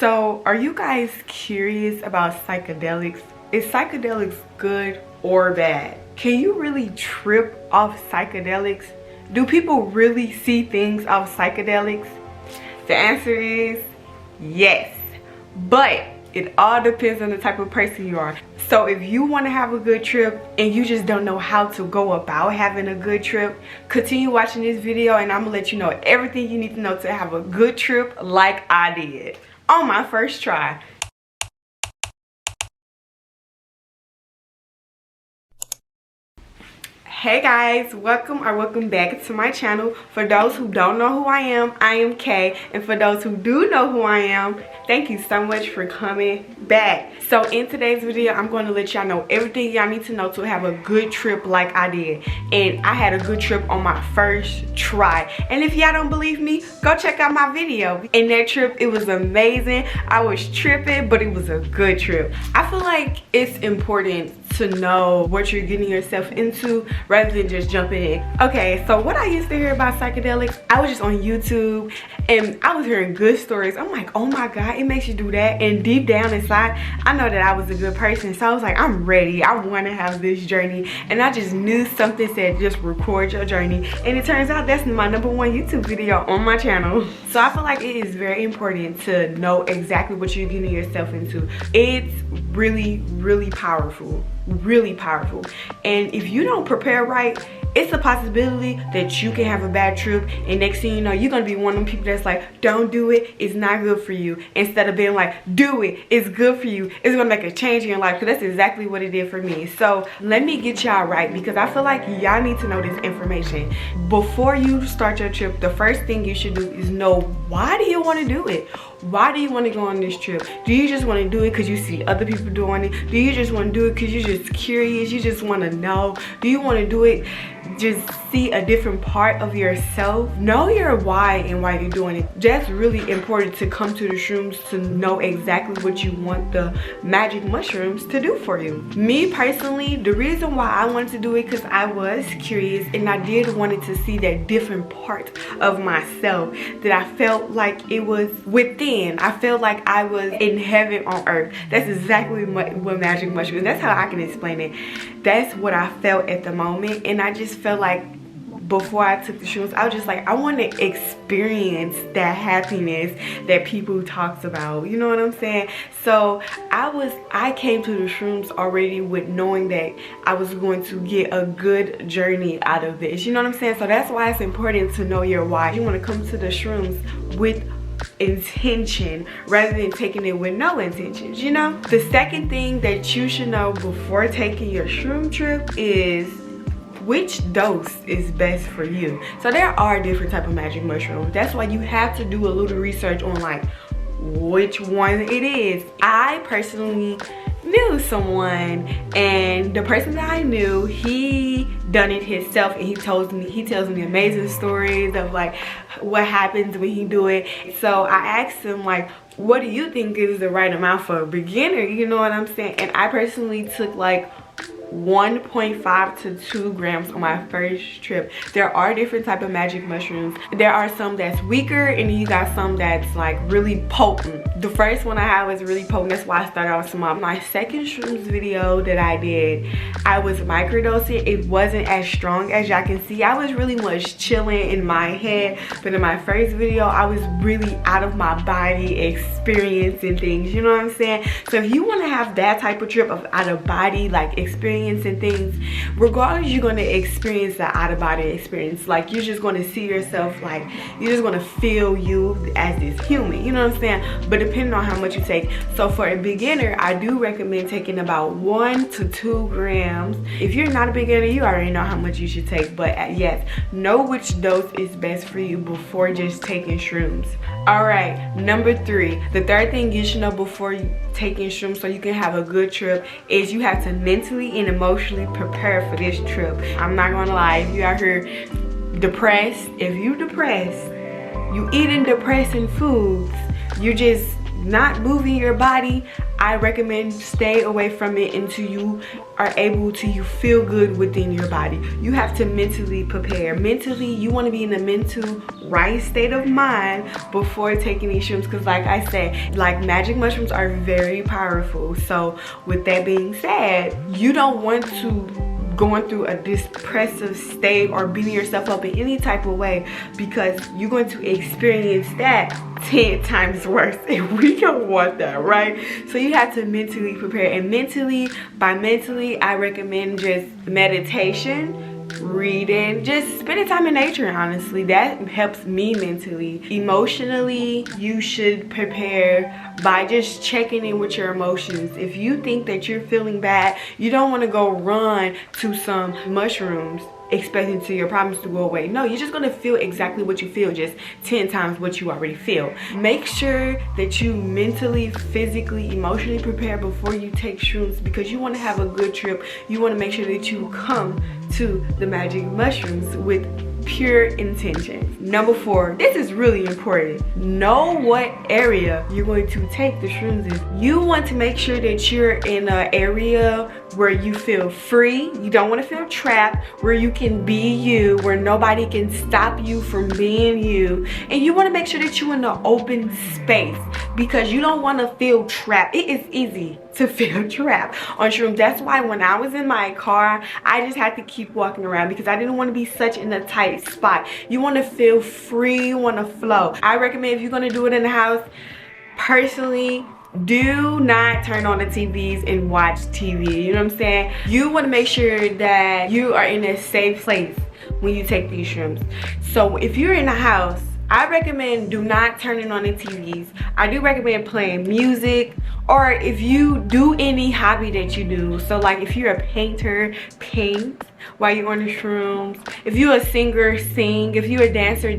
So, are you guys curious about psychedelics? Is psychedelics good or bad? Can you really trip off psychedelics? Do people really see things off psychedelics? The answer is yes, but it all depends on the type of person you are. So if you want to have a good trip and you just don't know how to go about having a good trip, continue watching this video and I'm gonna let you know everything you need to know to have a good trip like I did on my first try. Hey guys, welcome back to my channel. For those who don't know who I am Kay, and for those who do know who I am, thank you so much for coming back. So in today's video, I'm going to let y'all know everything y'all need to know to have a good trip like I did. And I had a good trip on my first try. And if y'all don't believe me, go check out my video. In that trip, it was amazing. I was tripping, but it was a good trip. I feel like it's important to know what you're getting yourself into rather than just jumping in. Okay, so what I used to hear about psychedelics, I was just on YouTube and I was hearing good stories. I'm like, oh my God, it makes you do that. And deep down inside, I know that I was a good person. So I was like, I'm ready. I want to have this journey. And I just knew something said, just record your journey. And it turns out that's my #1 YouTube video on my channel. So I feel like it is very important to know exactly what you're getting yourself into. It's really powerful. Really powerful. And if you don't prepare right, it's a possibility that you can have a bad trip, and next thing you know, you're gonna be one of them people that's like, don't do it, it's not good for you, instead of being like, do it, it's good for you, it's gonna make a change in your life. Because that's exactly what it did for me. So let me get y'all right, because I feel like y'all need to know this information before you start your trip. The first thing you should do is know, why do you want to do it? Why do you want to go on this trip? Do you just want to do it because you see other people doing it? Do you just want to do it because you're just curious? You just want to know? Do you want to do it just see a different part of yourself? Know your why and why you're doing it. That's really important to come to the shrooms, to know exactly what you want the magic mushrooms to do for you. Me personally, the reason why I wanted to do it, because I was curious and I did wanted to see that different part of myself that I felt like it was within. I felt like I was in heaven on earth. That's exactly what magic mushrooms, that's how I can explain it. That's what I felt at the moment. And I just felt like before I took the shrooms, I was just like, I want to experience that happiness that people talks about. You know what I'm saying? So I came to the shrooms already with knowing that I was going to get a good journey out of this. You know what I'm saying? So that's why it's important to know your why. You want to come to the shrooms with intention rather than taking it with no intentions, you know? The second thing that you should know before taking your shroom trip is which dose is best for you. So there are different type of magic mushrooms. That's why you have to do a little research on like which one it is. I personally knew someone, and the person that I knew, he done it himself, and he tells me amazing stories of like what happens when he do it. So I asked him like, what do you think is the right amount for a beginner? You know what I'm saying? And I personally took like 1.5 to 2 grams on my first trip. There are different type of magic mushrooms. There are some that's weaker, and you got some that's like really potent. The first one I had was really potent. That's why I started off small. My second shrooms video that I did, I was microdosing. It wasn't as strong as y'all can see. I was really much chilling in my head, but in my first video, I was really out of my body experiencing things. You know what I'm saying? So if you want to have that type of trip of out of body like experience and things, regardless, you're going to experience the out-of-body experience. Like, you're just going to see yourself, like you're just going to feel you as this human, you know what I'm saying? But depending on how much you take. So for a beginner, I do recommend taking about 1 to 2 grams. If you're not a beginner, you already know how much you should take, but yes, know which dose is best for you before just taking shrooms. All right, #3, the third thing you should know before taking shrooms so you can have a good trip is you have to mentally and emotionally prepare for this trip. I'm not gonna lie, if you out here depressed, if you depressed, you eating depressing foods, you just not moving your body, I recommend stay away from it until you are able to feel good within your body. You have to mentally prepare. Mentally, you want to be in a mental right state of mind before taking these shrooms, because like I said, like magic mushrooms are very powerful. So with that being said, you don't want to going through a depressive state or beating yourself up in any type of way, because you're going to experience that 10 times worse, and we don't want that, right? So you have to mentally prepare. And by mentally I recommend just meditation, reading, just spending time in nature. Honestly, that helps me mentally. Emotionally, you should prepare by just checking in with your emotions. If you think that you're feeling bad, you don't want to go run to some mushrooms expecting to your problems to go away. No, you're just gonna feel exactly what you feel, just 10 times what you already feel. Make sure that you mentally, physically, emotionally prepare before you take shrooms, because you want to have a good trip. You want to make sure that you come to the magic mushrooms with pure intention. Number 4, this is really important. Know what area you're going to take the shrooms in. You want to make sure that you're in an area where you feel free. You don't want to feel trapped, where you can be you, where nobody can stop you from being you. And you want to make sure that you're in an open space, because you don't want to feel trapped. It is easy to feel trapped on shrooms. That's why when I was in my car, I just had to keep walking around, because I didn't want to be such in a tight spot. You want to feel free, you want to flow. I recommend, if you're going to do it in the house, personally, do not turn on the TVs and watch TV. You know what I'm saying? You want to make sure that you are in a safe place when you take these shrooms. So if you're in the house, I recommend do not turning on the TVs. I do recommend playing music, or if you do any hobby that you do. So like if you're a painter, paint while you're on the shrooms. If you're a singer, sing. If you're a dancer,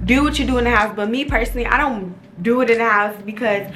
do what you do in the house. But me personally, I don't do it in the house, because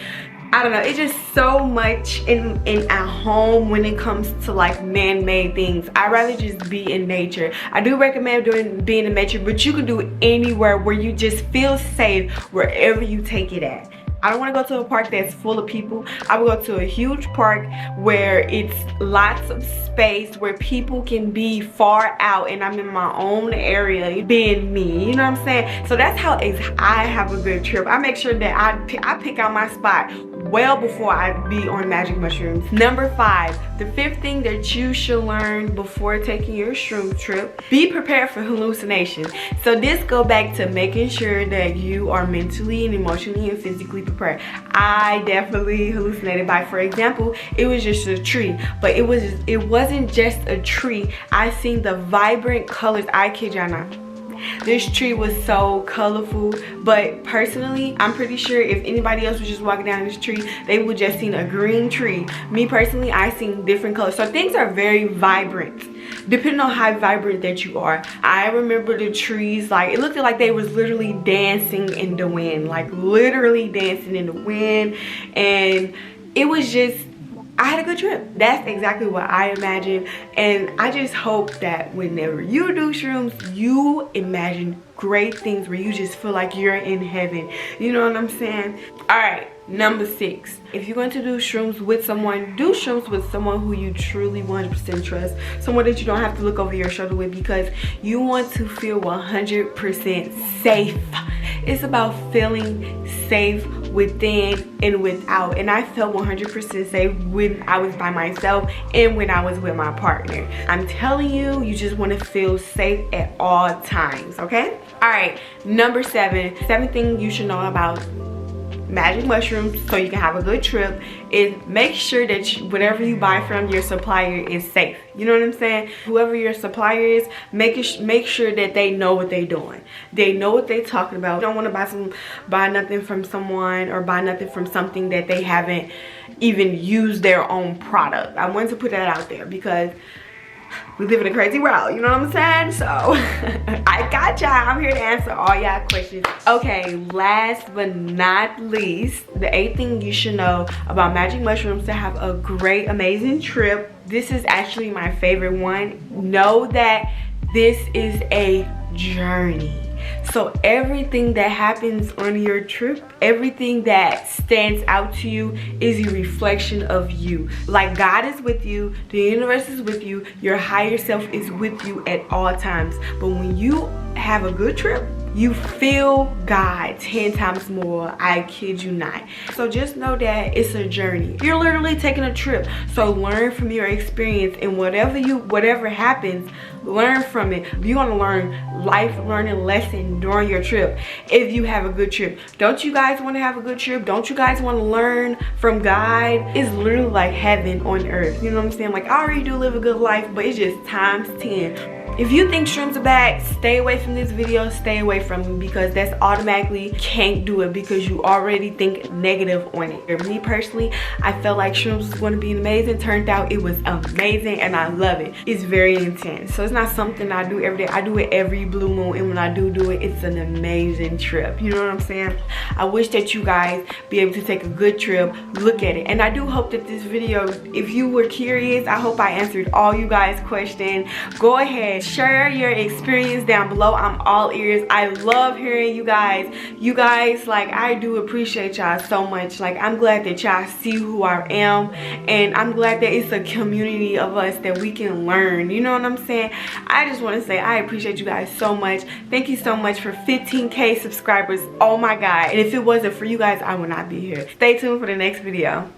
I don't know, it's just so much in at home when it comes to like man-made things. I'd rather just be in nature. I do recommend being in nature, but you can do it anywhere where you just feel safe, wherever you take it at. I don't want to go to a park that's full of people. I would go to a huge park where it's lots of space, where people can be far out and I'm in my own area being me. You know what I'm saying? So that's how I have a good trip. I make sure that I pick out my spot well before I be on magic mushrooms. Number 5, the 5th thing that you should learn before taking your shroom trip: be prepared for hallucination. So this go back to making sure that you are mentally and emotionally and physically prepared. I definitely hallucinated by, for example, it was just a tree, but it wasn't just a tree. I seen the vibrant colors. I kid y'all not. This tree was so colorful, but personally, I'm pretty sure if anybody else was just walking down this tree, they would just seen a green tree. Me personally, I seen different colors. So things are very vibrant, depending on how vibrant that you are. I remember the trees, like it looked like they was literally dancing in the wind, like literally dancing in the wind. And it was just, I had a good trip. That's exactly what I imagined. And I just hope that whenever you do shrooms, you imagine great things where you just feel like you're in heaven. You know what I'm saying? All right, number 6. If you're going to do shrooms with someone, do shrooms with someone who you truly 100% trust. Someone that you don't have to look over your shoulder with, because you want to feel 100% safe. It's about feeling safe within and without. And I felt 100% safe when I was by myself and when I was with my partner. I'm telling you, you just want to feel safe at all times, okay? All right, number 7. 7th thing you should know about magic mushrooms so you can have a good trip is make sure that whatever you buy from your supplier is safe. You know what I'm saying? Whoever your supplier is, make sure that they know what they're doing. They know what they're talking about. You don't want to buy nothing from someone or buy nothing from something that they haven't even used their own product. I wanted to put that out there because we live in a crazy world, you know what I'm saying? So I got y'all. I'm here to answer all y'all questions. Okay, last but not least, the 8th thing you should know about magic mushrooms to have a great, amazing trip. This is actually my favorite one. Know that this is a journey. So everything that happens on your trip, everything that stands out to you is a reflection of you. Like, God is with you, the universe is with you, your higher self is with you at all times. But when you have a good trip, you feel God 10 times more. I kid you not. So just know that it's a journey. You're literally taking a trip. So learn from your experience, and whatever happens, learn from it. You're gonna learn life learning lesson during your trip if you have a good trip. Don't you guys want to have a good trip? Don't you guys want to learn from God? It's literally like heaven on earth. You know what I'm saying? Like, I already do live a good life, but it's just times 10. If you think shrooms are bad, stay away from this video. Stay away from me, because that's automatically can't do it, because you already think negative on it. Me personally, I felt like shrooms was going to be amazing. Turned out it was amazing, and I love it. It's very intense. So it's not something I do every day. I do it every blue moon, and when I do it, it's an amazing trip. You know what I'm saying? I wish that you guys be able to take a good trip, look at it. And I do hope that this video, if you were curious, I hope I answered all you guys' questions. Go ahead, share your experience down below. I'm all ears. I love hearing you guys. You guys, like, I do appreciate y'all so much. Like, I'm glad that y'all see who I am, and I'm glad that it's a community of us that we can learn. You know what I'm saying? I just want to say I appreciate you guys so much. Thank you so much for 15K subscribers. Oh my God. And if it wasn't for you guys, I would not be here. Stay tuned for the next video.